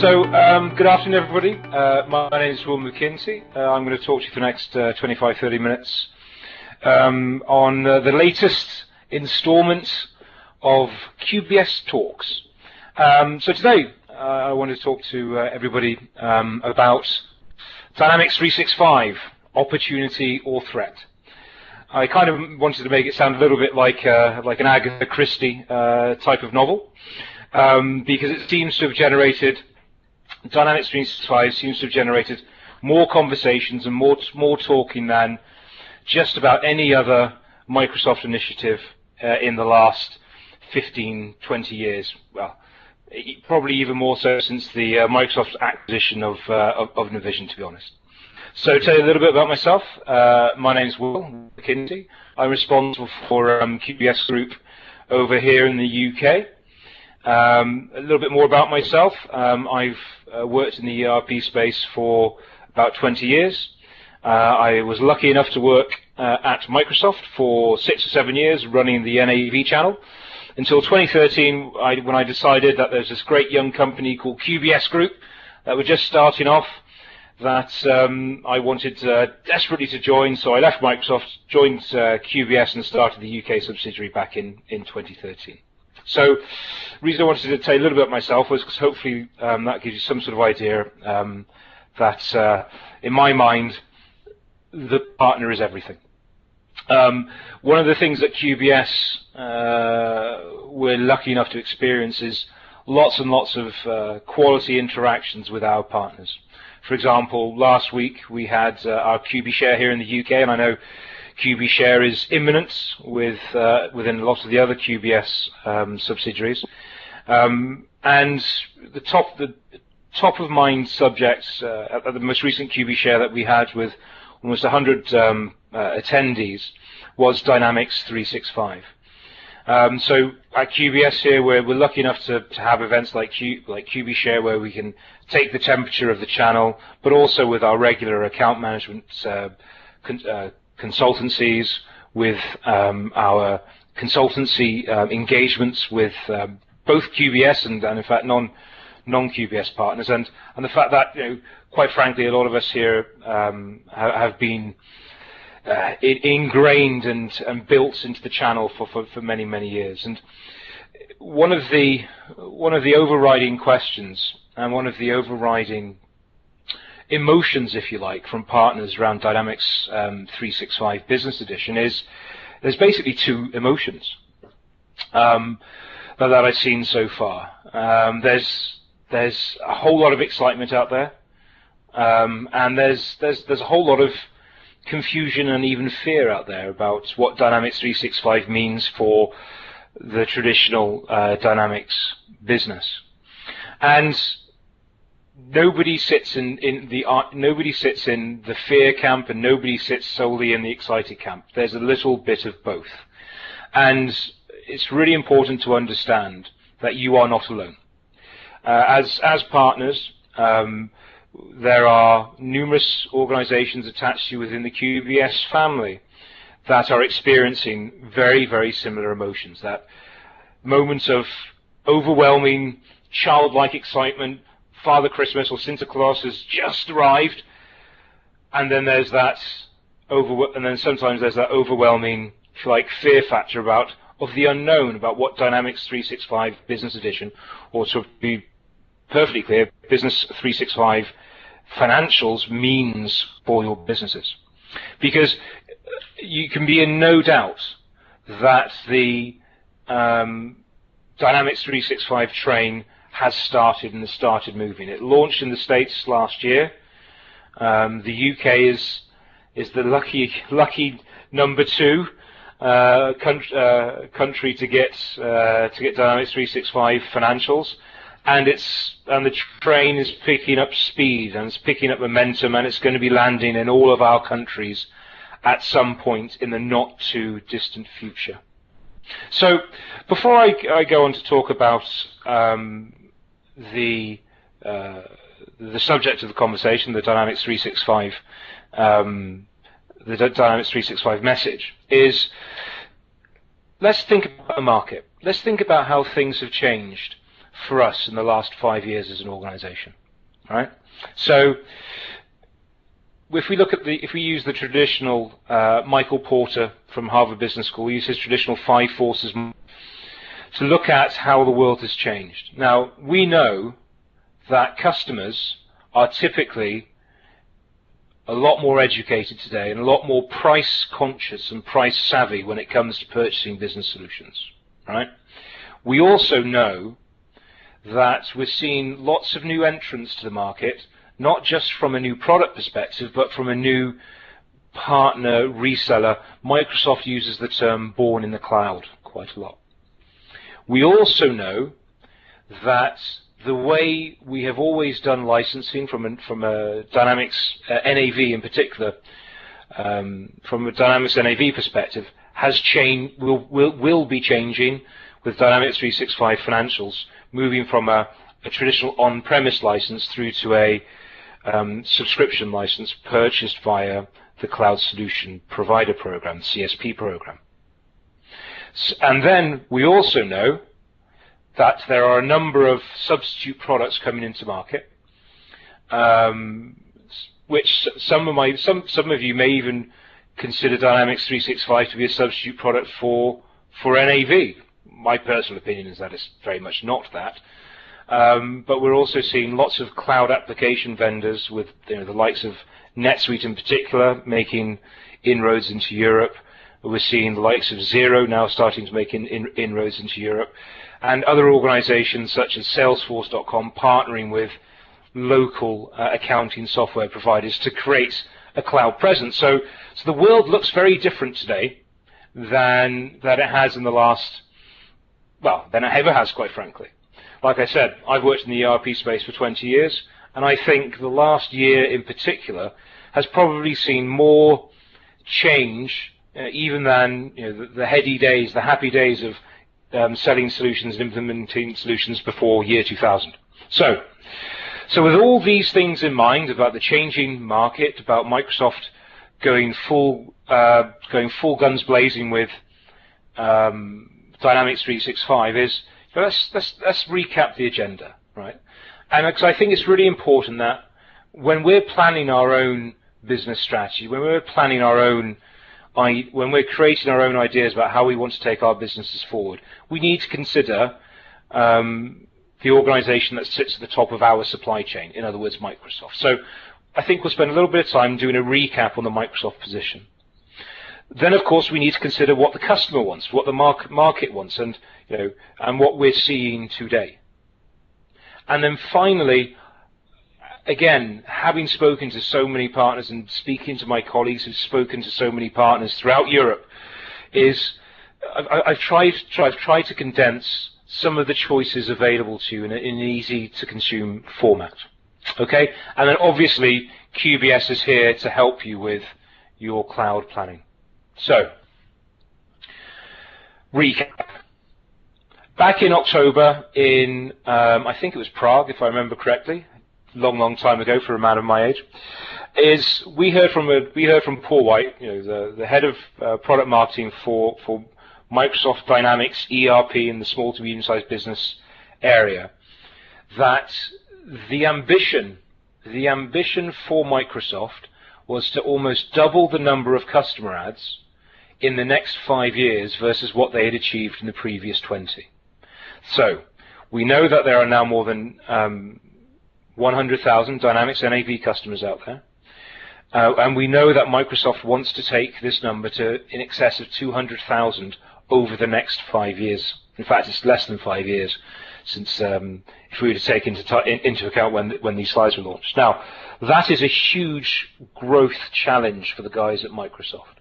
Good afternoon, everybody. My name is Will McIntee. I'm going to talk to you for the next 25-30 minutes on the latest installment of QBS Talks. So today I want to talk to everybody about Dynamics 365, opportunity or threat. I kind of wanted to make it sound a little bit like an Agatha Christie type of novel, because it seems to have generated, Dynamics 365 seems to have generated more conversations and more talking than just about any other Microsoft initiative in the last 15, 20 years. Well, probably even more so since the Microsoft acquisition of Navision, to be honest. So to tell you a little bit about myself, my name is Will McIntee. I'm responsible for QBS Group over here in the UK. A little bit more about myself. I've worked in the ERP space for about 20 years. I was lucky enough to work at Microsoft for 6 or 7 years running the NAV channel until 2013 when I decided that there's this great young company called QBS Group that were just starting off that I wanted desperately to join. So I left Microsoft, joined QBS and started the UK subsidiary back in 2013. So the reason I wanted to tell you a little bit about myself was because hopefully that gives you some sort of idea that in my mind the partner is everything. One of the things that QBS we're lucky enough to experience is lots and lots of quality interactions with our partners. For example, last week we had our QB Share here in the UK, and I know QB Share is imminent within a lot of the other QBS subsidiaries. And the top of mind subjects at the most recent QB Share that we had with almost 100 attendees was Dynamics 365. So at QBS here, we're lucky enough to have events like QB Share where we can take the temperature of the channel, but also with our regular account management consultancies, with our consultancy engagements with both QBS and in fact non-QBS partners, and the fact that, you know, quite frankly, a lot of us here have been ingrained and built into the channel for many years. And one of the overriding questions and one of the overriding emotions, if you like, from partners around Dynamics 365 Business Edition is there's basically two emotions that I've seen so far. There's a whole lot of excitement out there, and there's a whole lot of confusion and even fear out there about what Dynamics 365 means for the traditional Dynamics business. And nobody sits in the fear camp, and nobody sits solely in the excited camp. There's a little bit of both, and it's really important to understand that you are not alone. As partners, there are numerous organizations attached to you within the QBS family that are experiencing very similar emotions. That moments of overwhelming childlike excitement, Father Christmas or Santa Claus has just arrived, and then there's that sometimes there's that overwhelming, if you like, fear factor of the unknown about what Dynamics 365 Business Edition, or to be perfectly clear, Business 365 Financials means for your businesses. Because you can be in no doubt that the Dynamics 365 train has started and has started moving. It launched in the States last year. The UK is the lucky number 2 country to get Dynamics 365 Financials, and the train is picking up speed and it's picking up momentum, and it's going to be landing in all of our countries at some point in the not too distant future. So before I go on to talk about the subject of the conversation, the Dynamics 365 message, is let's think about the market. Let's think about how things have changed for us in the last 5 years as an organization, right? So if we use the traditional Michael Porter from Harvard Business School, we use his traditional 5 forces to look at how the world has changed. Now, we know that customers are typically a lot more educated today and a lot more price conscious and price savvy when it comes to purchasing business solutions, right? We also know that we're seeing lots of new entrants to the market, not just from a new product perspective, but from a new partner, reseller. Microsoft uses the term born in the cloud quite a lot. We also know that the way we have always done licensing from a Dynamics NAV in particular, from a Dynamics NAV perspective, has changed, will be changing with Dynamics 365 Financials, moving from a traditional on-premise license through to a subscription license purchased via the Cloud Solution Provider Program, CSP program. And then we also know that there are a number of substitute products coming into market, which some of you may even consider Dynamics 365 to be a substitute product for NAV. My personal opinion is that it's very much not that. But we're also seeing lots of cloud application vendors with the likes of NetSuite in particular making inroads into Europe. We're seeing the likes of Xero now starting to make inroads into Europe, and other organizations such as Salesforce.com partnering with local accounting software providers to create a cloud presence. So the world looks very different today than it has in the last, than it ever has, quite frankly. Like I said, I've worked in the ERP space for 20 years, and I think the last year in particular has probably seen more change even than the heady days, the happy days of selling solutions and implementing solutions before year 2000. So with all these things in mind about the changing market, about Microsoft going full guns blazing with Dynamics 365, let's recap the agenda, right? And because I think it's really important that when we're planning our own business strategy, when we're planning our own, when we're creating our own ideas about how we want to take our businesses forward, we need to consider the organization that sits at the top of our supply chain, in other words, Microsoft. So I think we'll spend a little bit of time doing a recap on the Microsoft position. Then, of course, we need to consider what the customer wants, what the market wants, and what we're seeing today. And then finally, again, having spoken to so many partners and speaking to my colleagues who've spoken to so many partners throughout Europe, I've tried to condense some of the choices available to you in an easy-to-consume format. Okay, and then obviously QBS is here to help you with your cloud planning. So, recap. Back in October in, I think it was Prague, if I remember correctly, long time ago for a man of my age, we heard from Paul White, the head of product marketing for Microsoft Dynamics ERP in the small to medium-sized business area, that the ambition for Microsoft was to almost double the number of customer adds in the next 5 years versus what they had achieved in the previous 20. So we know that there are now more than 100,000 Dynamics NAV customers out there, and we know that Microsoft wants to take this number to in excess of 200,000 over the next 5 years. In fact, it's less than 5 years since, if we were to take into account when these slides were launched. Now, that is a huge growth challenge for the guys at Microsoft.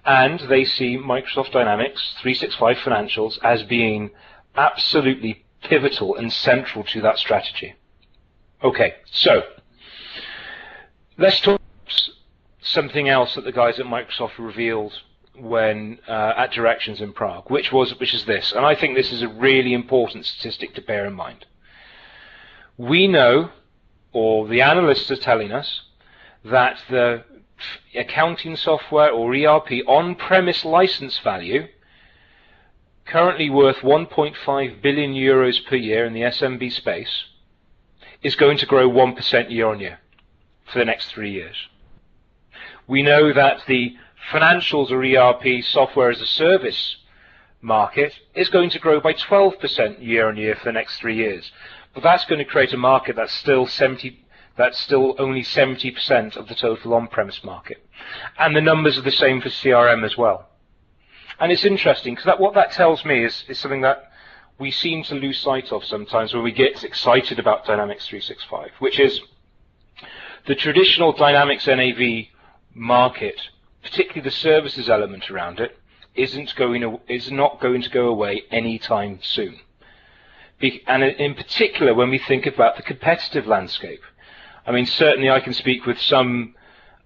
And they see Microsoft Dynamics 365 Financials as being absolutely pivotal and central to that strategy. Okay, so let's talk something else that the guys at Microsoft revealed when at Directions in Prague, which is this, and I think this is a really important statistic to bear in mind. We know, or the analysts are telling us, that the accounting software or ERP on-premise license value currently worth 1.5 billion euros per year in the SMB space, is going to grow 1% year on year for the next 3 years. We know that the financials or ERP software as a service market is going to grow by 12% year on year for the next 3 years. But that's going to create a market that's still only 70% of the total on-premise market. And the numbers are the same for CRM as well. And it's interesting because what that tells me is something that we seem to lose sight of sometimes when we get excited about Dynamics 365, which is the traditional Dynamics NAV market, particularly the services element around it, is not going to go away anytime soon. And in particular, when we think about the competitive landscape, I mean, certainly I can speak with some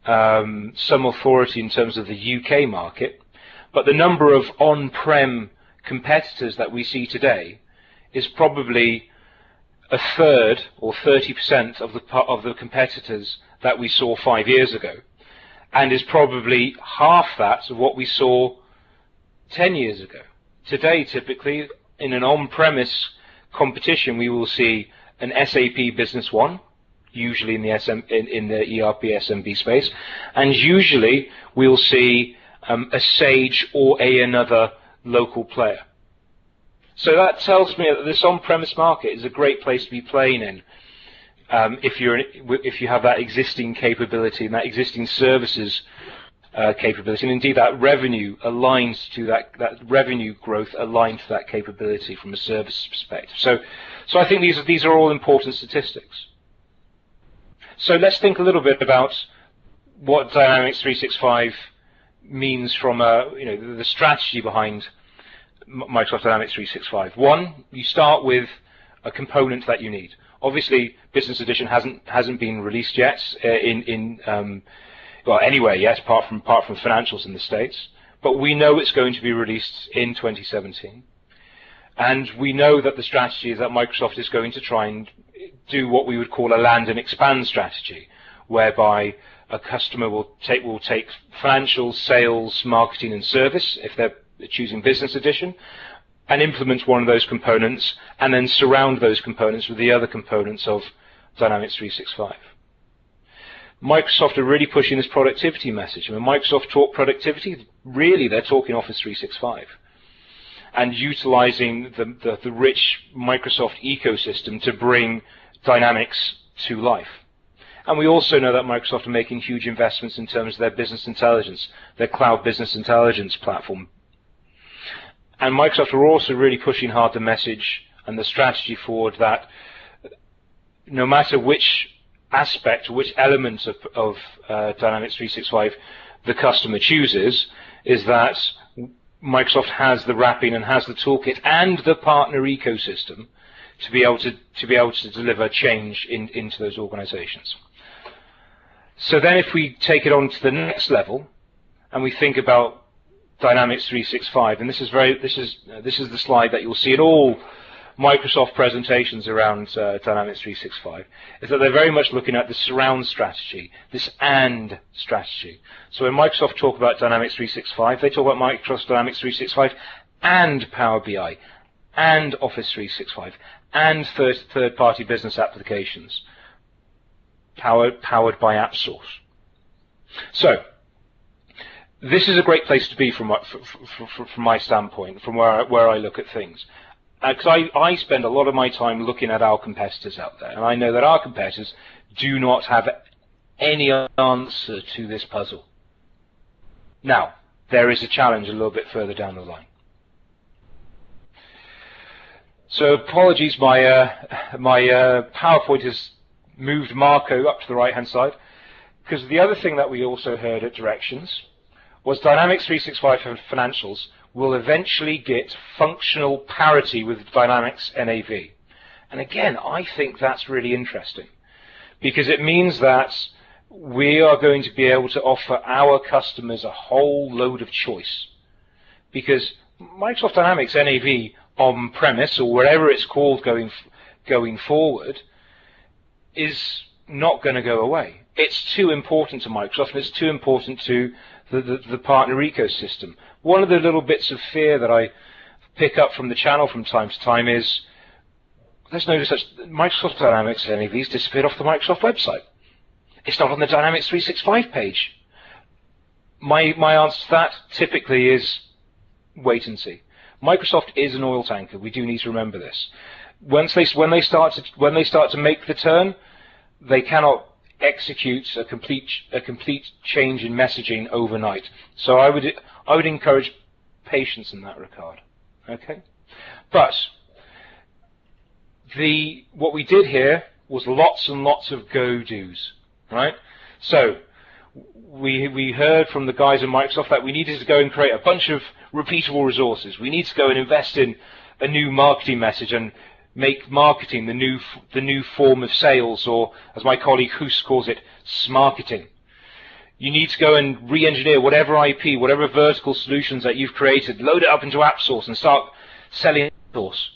authority in terms of the UK market, but the number of on-prem competitors that we see today is probably a third or 30% of the competitors that we saw 5 years ago, and is probably half that of what we saw 10 years ago. Today, typically, in an on-premise competition, we will see an SAP Business One, usually in the ERP SMB space, and usually we'll see a Sage or another local player. So that tells me that this on-premise market is a great place to be playing in if you have that existing capability and that existing services capability, and indeed that revenue aligned to that revenue growth aligned to that capability from a service perspective. So I think these are all important statistics. So let's think a little bit about what Dynamics 365 means from the strategy behind Microsoft Dynamics 365. One, you start with a component that you need. Obviously, Business Edition hasn't been released yet anywhere yet, apart from financials in the States. But we know it's going to be released in 2017, and we know that the strategy is that Microsoft is going to try and do what we would call a land and expand strategy, whereby a customer will take financials, sales, marketing, and service if they're choosing Business Edition, and implement one of those components, and then surround those components with the other components of Dynamics 365. Microsoft are really pushing this productivity message. When Microsoft talk productivity, really they're talking Office 365 and utilizing the rich Microsoft ecosystem to bring Dynamics to life. And we also know that Microsoft are making huge investments in terms of their business intelligence, their cloud business intelligence platform. And Microsoft are also really pushing hard the message and the strategy forward that no matter which aspect, which element of Dynamics 365 the customer chooses, is that Microsoft has the wrapping and has the toolkit and the partner ecosystem to be able to deliver change into those organizations. So then if we take it on to the next level and we think about Dynamics 365, and this is the slide that you'll see in all Microsoft presentations around Dynamics 365, is that they're very much looking at the surround strategy, this and strategy. So when Microsoft talk about Dynamics 365, they talk about Microsoft Dynamics 365 and Power BI and Office 365 and third-party business applications powered by AppSource. So this is a great place to be from my standpoint, from where I look at things. Because I spend a lot of my time looking at our competitors out there, and I know that our competitors do not have any answer to this puzzle. Now, there is a challenge a little bit further down the line. So apologies, my PowerPoint has moved Marco up to the right-hand side, because the other thing that we also heard at Directions was Dynamics 365 for financials will eventually get functional parity with Dynamics NAV. And again, I think that's really interesting, because it means that we are going to be able to offer our customers a whole load of choice. Because Microsoft Dynamics NAV on-premise, or wherever it's called going forward, is not going to go away. It's too important to Microsoft, and it's too important to the partner ecosystem. One of the little bits of fear that pick up from the channel from time to time is, there's no such, Microsoft Dynamics NAVs disappeared off the Microsoft website. It's not on the Dynamics 365 page. My answer to that typically is wait and see. Microsoft is an oil tanker. We do need to remember this. When they start to make the turn, they cannot execute a complete change in messaging overnight. So I would encourage patience in that regard. Okay, but what we did here was lots and lots of go-dos, right? So we heard from the guys at Microsoft that we needed to go and create a bunch of repeatable resources. We need to go and invest in a new marketing message and make marketing the new form of sales, or as my colleague Hoos calls it, smarketing. You need to go and re-engineer whatever IP, whatever vertical solutions that you've created, load it up into AppSource and start selling AppSource.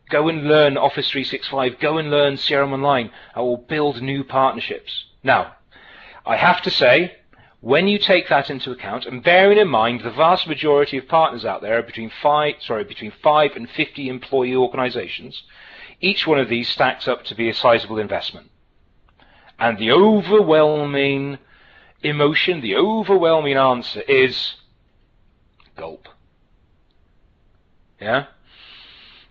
Go and learn Office 365, go and learn CRM Online, and we'll build new partnerships. Now, I have to say, when you take that into account, and bearing in mind the vast majority of partners out there are between 5 and 50 employee organizations, each one of these stacks up to be a sizable investment. And the overwhelming emotion, the overwhelming answer is gulp. Yeah?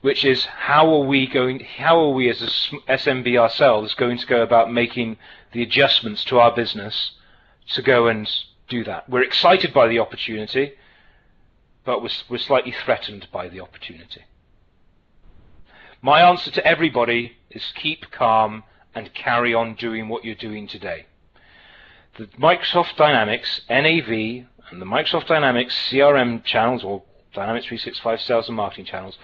Which is, how are we as a SMB ourselves going to go about making the adjustments to our business to go and do that? We're excited by the opportunity, but we're slightly threatened by the opportunity. My answer to everybody is keep calm and carry on doing what you're doing today. The Microsoft Dynamics NAV and the Microsoft Dynamics CRM channels, or Dynamics 365 sales and marketing channels,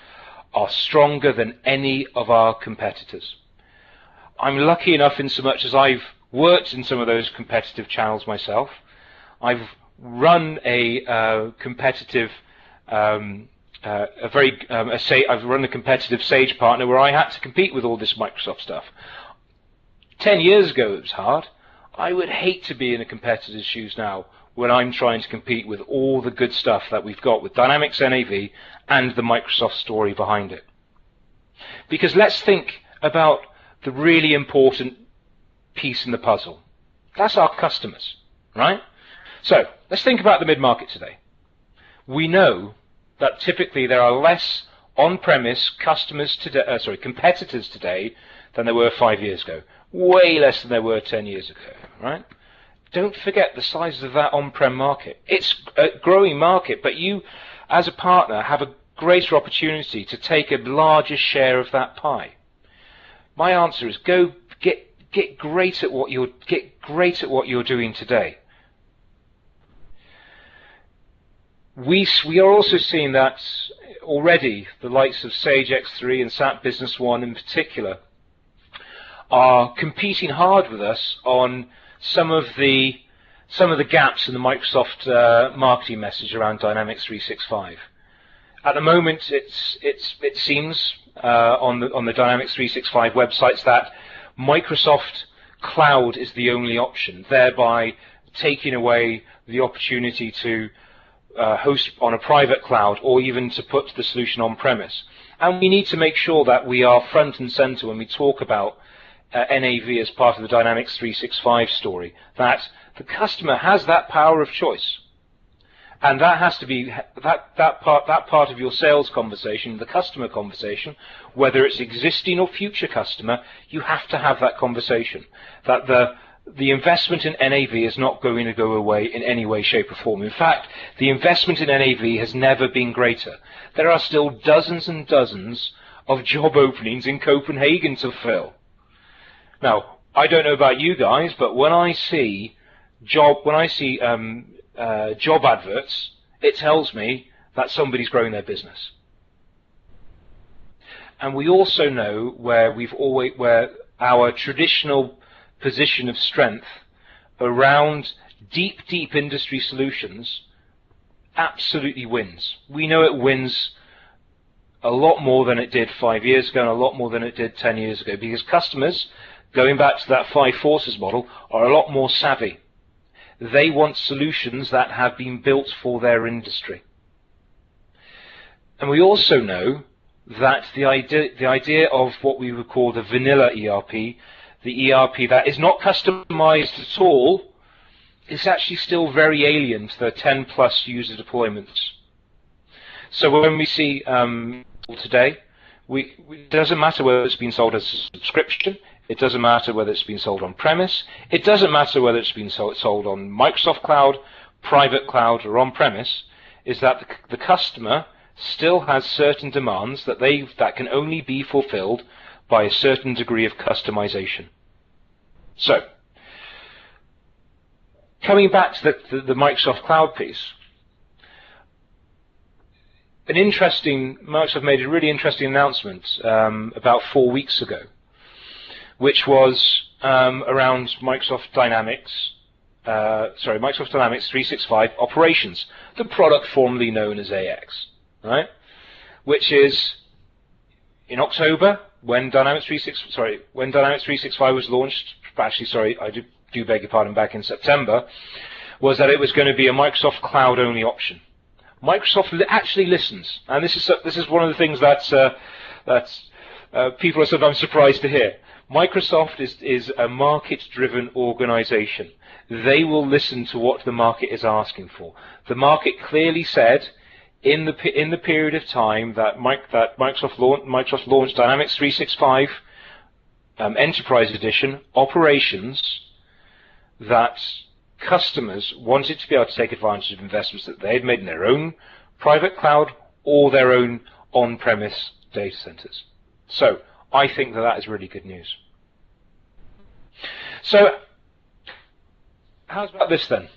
are stronger than any of our competitors. I'm lucky enough in so much as I've worked in some of those competitive channels myself. I've run a competitive I've run a competitive Sage partner where I had to compete with all this Microsoft stuff. 10 years ago it was hard. I would hate to be in a competitor's shoes now when I'm trying to compete with all the good stuff that we've got with Dynamics NAV and the Microsoft story behind it. Because let's think about the really important piece in the puzzle. That's our customers, right? So let's think about the mid-market today. We know that typically there are less on-premise competitors today than there were 5 years ago. Way less than there were 10 years ago, right? Don't forget the size of that on-prem market. It's a growing market, but you, as a partner, have a greater opportunity to take a larger share of that pie. My answer is go get great at what you're doing today. We are also seeing that already the likes of Sage X3 and SAP Business One in particular are competing hard with us on some of the gaps in the Microsoft marketing message around Dynamics 365. At the moment, it seems on the Dynamics 365 websites that Microsoft Cloud is the only option, thereby taking away the opportunity to host on a private cloud or even to put the solution on premise. And we need to make sure that we are front and center when we talk about NAV as part of the Dynamics 365 story, that the customer has that power of choice. And that has to be that part of your sales conversation, the customer conversation, whether it's existing or future customer, you have to have that conversation. That the investment in NAV is not going to go away in any way, shape or form. In fact, the investment in NAV has never been greater. There are still dozens and dozens of job openings in Copenhagen to fill. Now, I don't know about you guys, but when I see job adverts, it tells me that somebody's growing their business. And we also know where our traditional position of strength around deep industry solutions absolutely wins. We know it wins a lot more than it did 5 years ago and a lot more than it did 10 years ago, because customers, going back to that 5 forces model, are a lot more savvy. They want solutions that have been built for their industry. And we also know that the idea of what we would call the vanilla ERP, the ERP that is not customized at all, is actually still very alien to the 10 plus user deployments. So when we see today, it doesn't matter whether it's been sold as a subscription, it doesn't matter whether it's been sold on premise, it doesn't matter whether it's been sold on Microsoft Cloud, private cloud, or on premise, is that the customer still has certain demands that can only be fulfilled by a certain degree of customization. So, coming back to the Microsoft Cloud piece, Microsoft made a really interesting announcement about 4 weeks ago, which was around Microsoft Dynamics 365 Operations, the product formerly known as AX, right? Which is in October when Dynamics 365 was launched. Actually, I do beg your pardon. Back in September, was that it was going to be a Microsoft Cloud only option. Microsoft actually listens, and this is one of the things that people are sometimes surprised to hear. Microsoft is a market-driven organization. They will listen to what the market is asking for. The market clearly said in the period of time that Microsoft launched Dynamics 365 Enterprise Edition Operations, that customers wanted to be able to take advantage of investments that they had made in their own private cloud or their own on-premise data centers. So I think that is really good news. So how's about this then?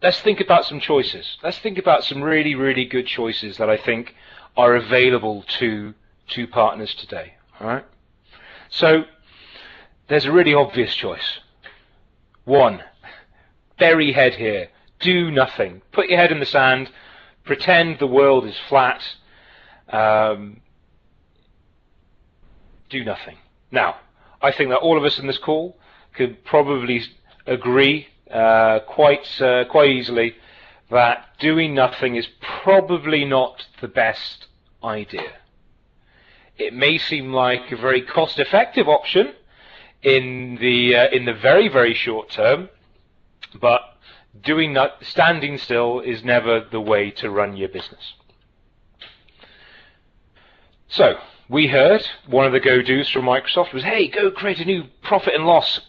Let's think about some choices. Let's think about some really, really good choices that I think are available to partners today. All right. So there's a really obvious choice. 1, bury head here. Do nothing. Put your head in the sand. Pretend the world is flat. Do nothing. Now, I think that all of us in this call could probably agree quite easily that doing nothing is probably not the best idea. It may seem like a very cost-effective option in the very, very short term, but standing still is never the way to run your business. So we heard one of the go-dos from Microsoft was, hey, go create a new profit and loss.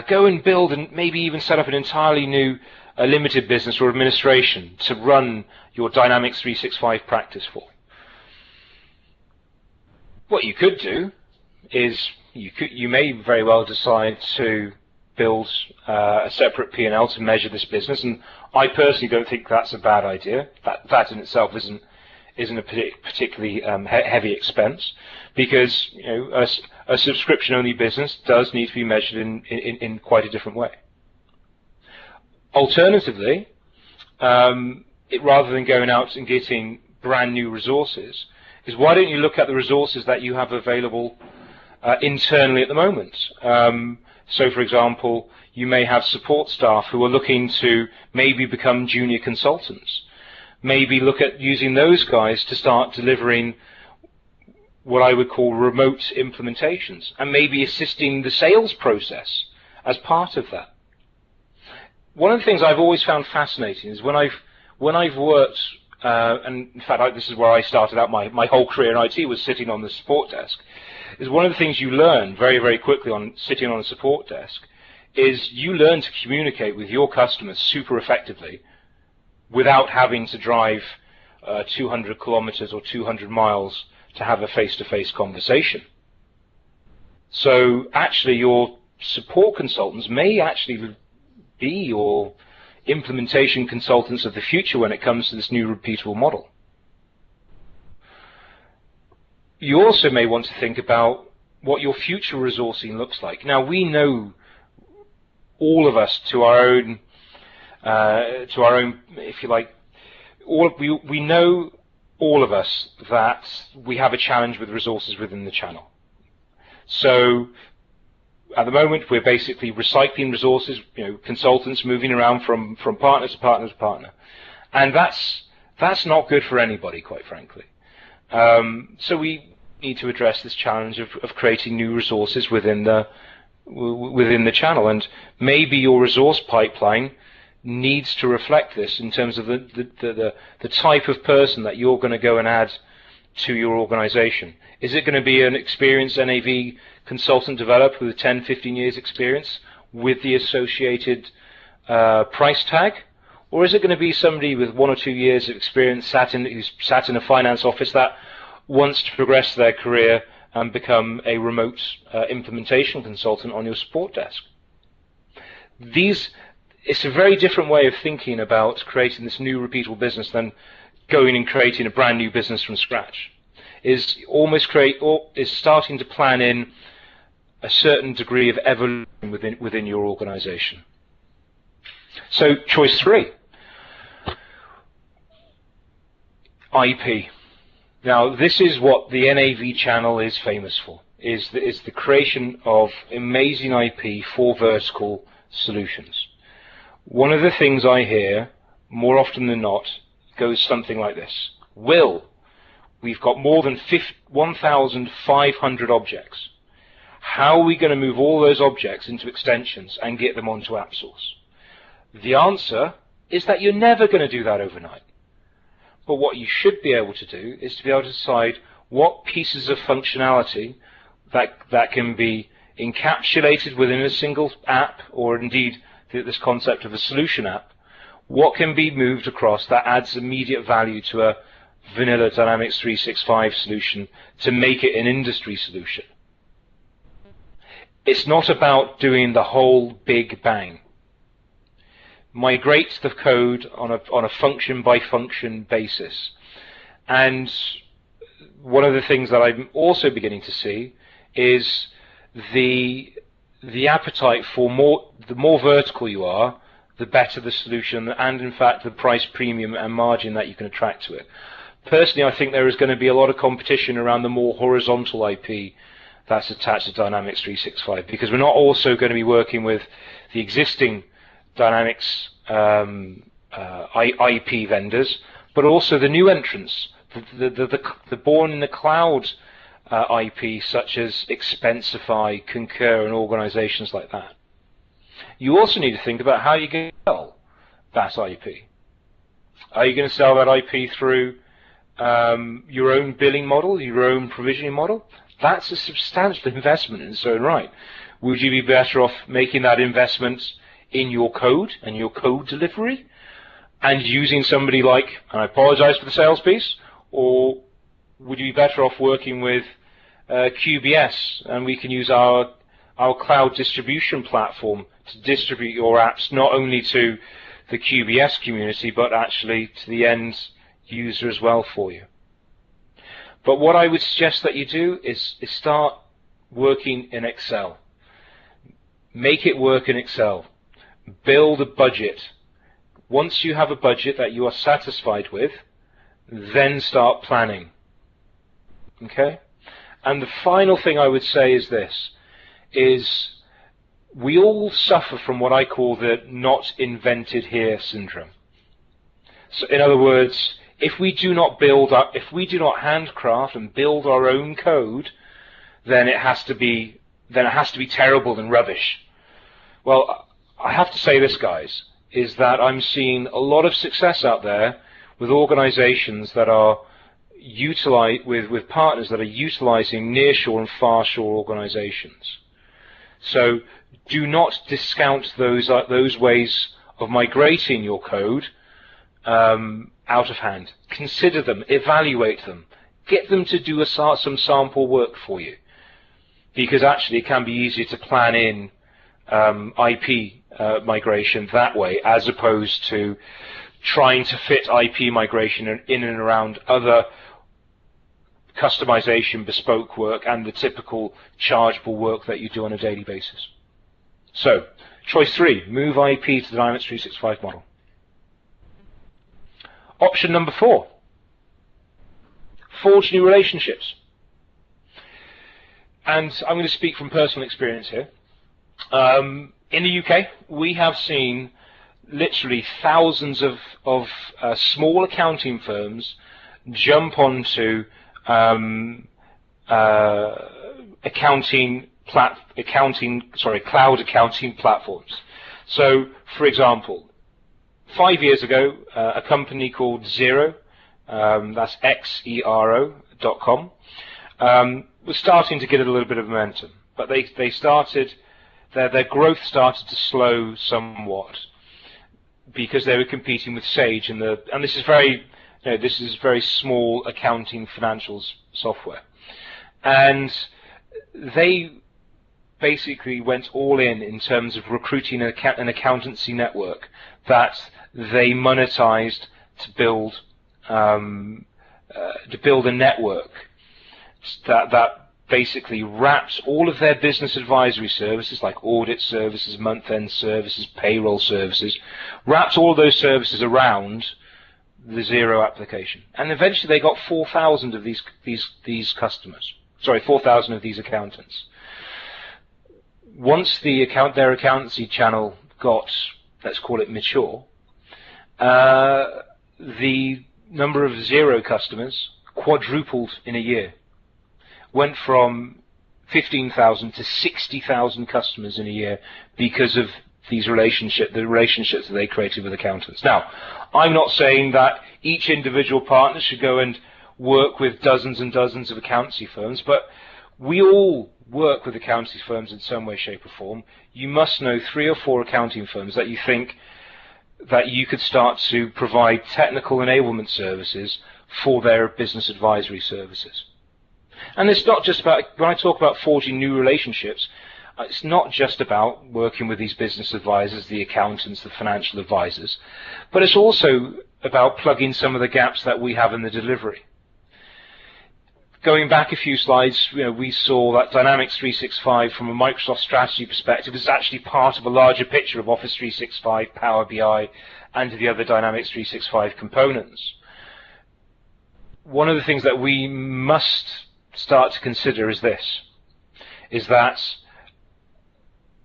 Go and build and maybe even set up an entirely new limited business or administration to run your Dynamics 365 practice for. What you could do is you may very well decide to build a separate P&L to measure this business, and I personally don't think that's a bad idea. That in itself isn't a particularly heavy expense, because a subscription-only business does need to be measured in quite a different way. Alternatively, rather than going out and getting brand new resources, is why don't you look at the resources that you have available internally at the moment? So, for example, you may have support staff who are looking to maybe become junior consultants. Maybe look at using those guys to start delivering what I would call remote implementations, and maybe assisting the sales process as part of that. One of the things I've always found fascinating is when I've worked, and in fact this is where I started out my whole career in IT, was sitting on the support desk, is one of the things you learn very, very quickly on sitting on a support desk is you learn to communicate with your customers super effectively without having to drive 200 kilometers or 200 miles to have a face-to-face conversation. So actually your support consultants may actually be your implementation consultants of the future when it comes to this new repeatable model. You also may want to think about what your future resourcing looks like. Now, we know, all of us, to our own, if you like, we know, all of us, that we have a challenge with resources within the channel. So at the moment, we're basically recycling resources, consultants moving around from partner to partner to partner, and that's That's not good for anybody, quite frankly. So we need to address this challenge of creating new resources within the channel, and maybe your resource pipeline needs to reflect this in terms of the type of person that you're going to go and add to your organization. Is it going to be an experienced NAV consultant developer with 10, 15 years experience with the associated price tag? Or is it going to be somebody with 1 or 2 years of experience who's sat in a finance office that wants to progress their career and become a remote implementation consultant on your support desk? It's a very different way of thinking about creating this new repeatable business than going and creating a brand new business from scratch. Is starting to plan in a certain degree of evolution within your organization. So choice 3, IP. Now this is what the NAV channel is famous for, is the creation of amazing IP for vertical solutions. One of the things I hear more often than not goes something like this: Will, we've got more than 1,500 objects. How are we going to move all those objects into extensions and get them onto AppSource? The answer is that you're never going to do that overnight. But what you should be able to do is to be able to decide what pieces of functionality that can be encapsulated within a single app, or indeed this concept of a solution app, what can be moved across that adds immediate value to a vanilla Dynamics 365 solution to make it an industry solution. It's not about doing the whole big bang. Migrate the code on a function by function basis. And one of the things that I'm also beginning to see is the appetite for the more vertical you are, the better the solution, and in fact the price premium and margin that you can attract to it. Personally, I think there is going to be a lot of competition around the more horizontal IP that's attached to Dynamics 365, because we're not also going to be working with the existing Dynamics IP vendors, but also the new entrants, the born in the cloud IP, such as Expensify, Concur, and organizations like that. You also need to think about how you're going to sell that IP. Are you going to sell that IP through your own billing model, your own provisioning model? That's a substantial investment in its own right. Would you be better off making that investment in your code and your code delivery and using somebody like, and I apologize for the sales piece, or would you be better off working with QBS, and we can use our cloud distribution platform to distribute your apps not only to the QBS community but actually to the end user as well for you? But what I would suggest that you do is start working in Excel. Make it work in Excel. Build a budget. Once you have a budget that you are satisfied with, then start planning. Okay? And the final thing I would say is this, is we all suffer from what I call the not invented here syndrome. So in other words, if we do not handcraft and build our own code, then it has to be terrible and rubbish. Well, I have to say this, guys, is that I'm seeing a lot of success out there with organizations that are with partners that are utilizing nearshore and farshore organizations. So do not discount those ways of migrating your code out of hand. Consider them, evaluate them, get them to do some sample work for you, because actually it can be easier to plan in IP migration that way, as opposed to trying to fit IP migration in and around other customization, bespoke work, and the typical chargeable work that you do on a daily basis. So, choice 3, move IP to the Dynamics 365 model. Option number 4, forge new relationships. And I'm going to speak from personal experience here. In the UK, we have seen literally thousands of small accounting firms jump onto cloud accounting platforms. So, for example, 5 years ago, a company called Xero, that's Xero.com, was starting to get a little bit of momentum, but they started their growth started to slow somewhat because they were competing with Sage, and this is very small accounting financials software, and they basically went all in terms of recruiting an accountancy network that they monetized to build a network that basically wraps all of their business advisory services, like audit services, month-end services, payroll services, wraps all of those services around the Xero application. And eventually they got 4,000 of these customers. Sorry, 4,000 of these accountants. Once their accountancy channel got, let's call it mature, the number of Xero customers quadrupled in a year. Went from 15,000 to 60,000 customers in a year because of the relationships that they created with accountants. Now, I'm not saying that each individual partner should go and work with dozens and dozens of accountancy firms, but we all work with accountancy firms in some way, shape or form. You must know 3 or 4 accounting firms that you think that you could start to provide technical enablement services for their business advisory services. And it's not just about, when I talk about forging new relationships, it's not just about working with these business advisors, the accountants, the financial advisors, but it's also about plugging some of the gaps that we have in the delivery. Going back a few slides, we saw that Dynamics 365 from a Microsoft strategy perspective is actually part of a larger picture of Office 365, Power BI, and the other Dynamics 365 components. One of the things that we must start to consider is that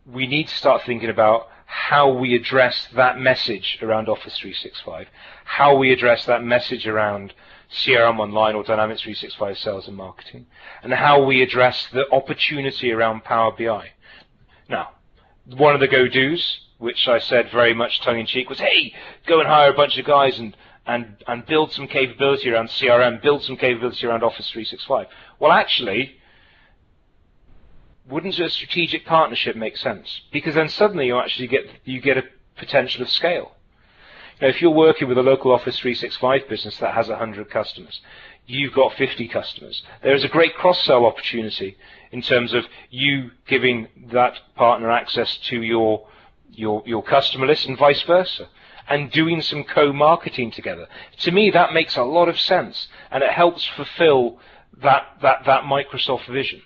we need to start thinking about how we address that message around Office 365, how we address that message around CRM Online or Dynamics 365 Sales and Marketing, and how we address the opportunity around Power BI. Now, one of the go-dos, which I said very much tongue-in-cheek, was, hey, go and hire a bunch of guys and build some capability around CRM, build some capability around Office 365. Well, actually, wouldn't a strategic partnership make sense? Because then suddenly you get a potential of scale. Now, if you're working with a local Office 365 business that has 100 customers, you've got 50 customers. There is a great cross-sell opportunity in terms of you giving that partner access to your customer list and vice versa, and doing some co-marketing together. To me, that makes a lot of sense, and it helps fulfill that Microsoft vision.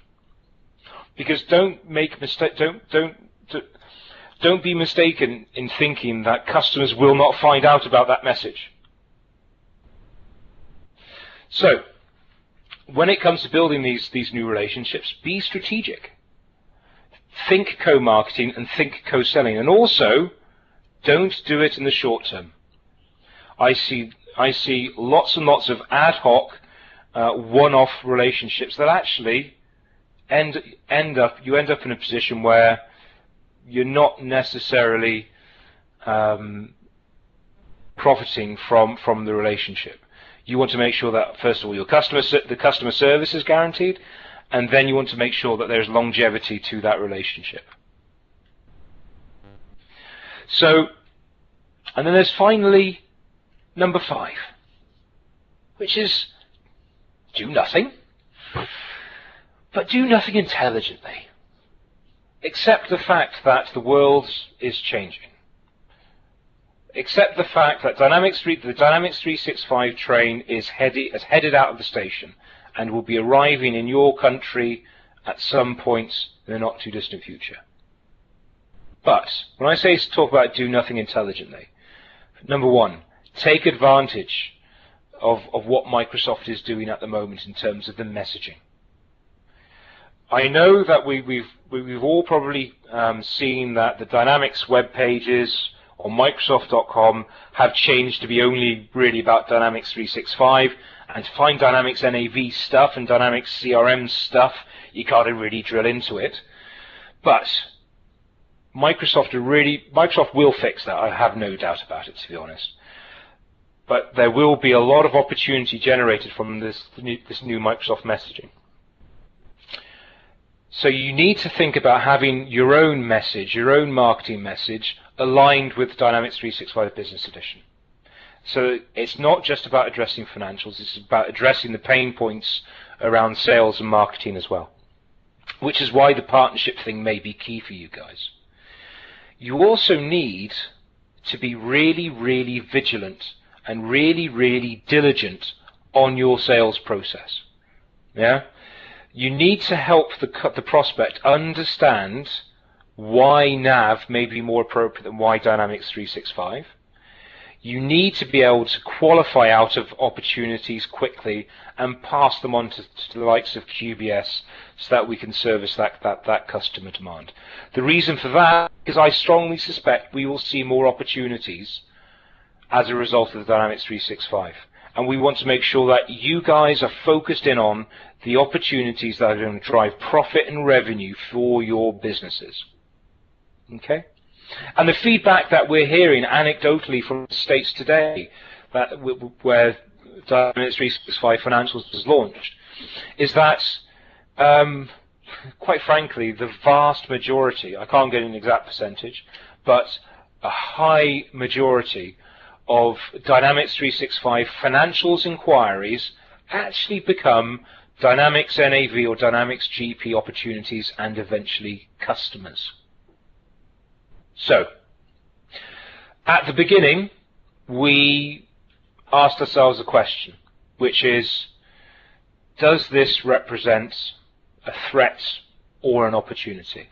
Because don't be mistaken in thinking that customers will not find out about that message. So, when it comes to building these new relationships, be strategic. Think co-marketing and think co-selling, and also don't do it in the short term. I see lots and lots of ad hoc, one-off relationships that actually end up in a position where you're not necessarily profiting from the relationship. You want to make sure that, first of all, the customer service is guaranteed, and then you want to make sure that there's longevity to that relationship. So, and then there's finally number 5, which is do nothing, but do nothing intelligently. Accept the fact that the world is changing. Accept the fact that the Dynamics 365 train has headed out of the station and will be arriving in your country at some point in the not too distant future. But when I say talk about do nothing intelligently, number 1, take advantage of what Microsoft is doing at the moment in terms of the messaging. I know that we've all probably seen that the Dynamics web pages on Microsoft.com have changed to be only really about Dynamics 365, and to find Dynamics NAV stuff and Dynamics CRM stuff, you gotta really drill into it. But Microsoft will fix that, I have no doubt about it, to be honest. But there will be a lot of opportunity generated from this new Microsoft messaging. So you need to think about having your own message, your own marketing message, aligned with Dynamics 365 Business Edition. So it's not just about addressing financials, it's about addressing the pain points around sales and marketing as well, which is why the partnership thing may be key for you guys. You also need to be really, really vigilant and really, really diligent on your sales process. Yeah? You need to help the prospect understand why NAV may be more appropriate than why Dynamics 365. You need to be able to qualify out of opportunities quickly and pass them on to the likes of QBS so that we can service that customer demand. The reason for that is I strongly suspect we will see more opportunities as a result of the Dynamics 365. And we want to make sure that you guys are focused in on the opportunities that are going to drive profit and revenue for your businesses. Okay? And the feedback that we're hearing anecdotally from the States today, where Dynamics 365 Financials was launched, is that, quite frankly, the vast majority, I can't get an exact percentage, but a high majority of Dynamics 365 Financials inquiries actually become Dynamics NAV or Dynamics GP opportunities and eventually customers. So, at the beginning, we asked ourselves a question, which is, does this represent a threat or an opportunity?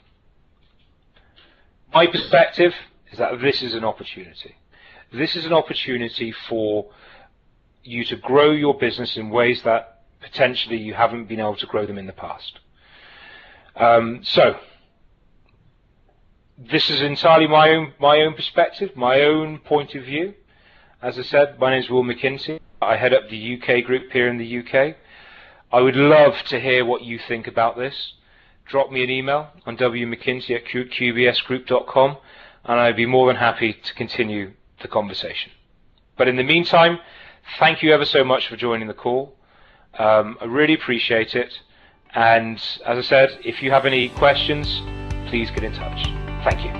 My perspective is that this is an opportunity. This is an opportunity for you to grow your business in ways that potentially you haven't been able to grow them in the past. So, this is entirely my own perspective, my own point of view. As I said, my name is Will McIntee. I head up the UK group here in the UK. I would love to hear what you think about this. Drop me an email on wmckintee@qbsgroup.com, and I'd be more than happy to continue the conversation. But in the meantime, thank you ever so much for joining the call. I really appreciate it. And as I said, if you have any questions, please get in touch. Thank you.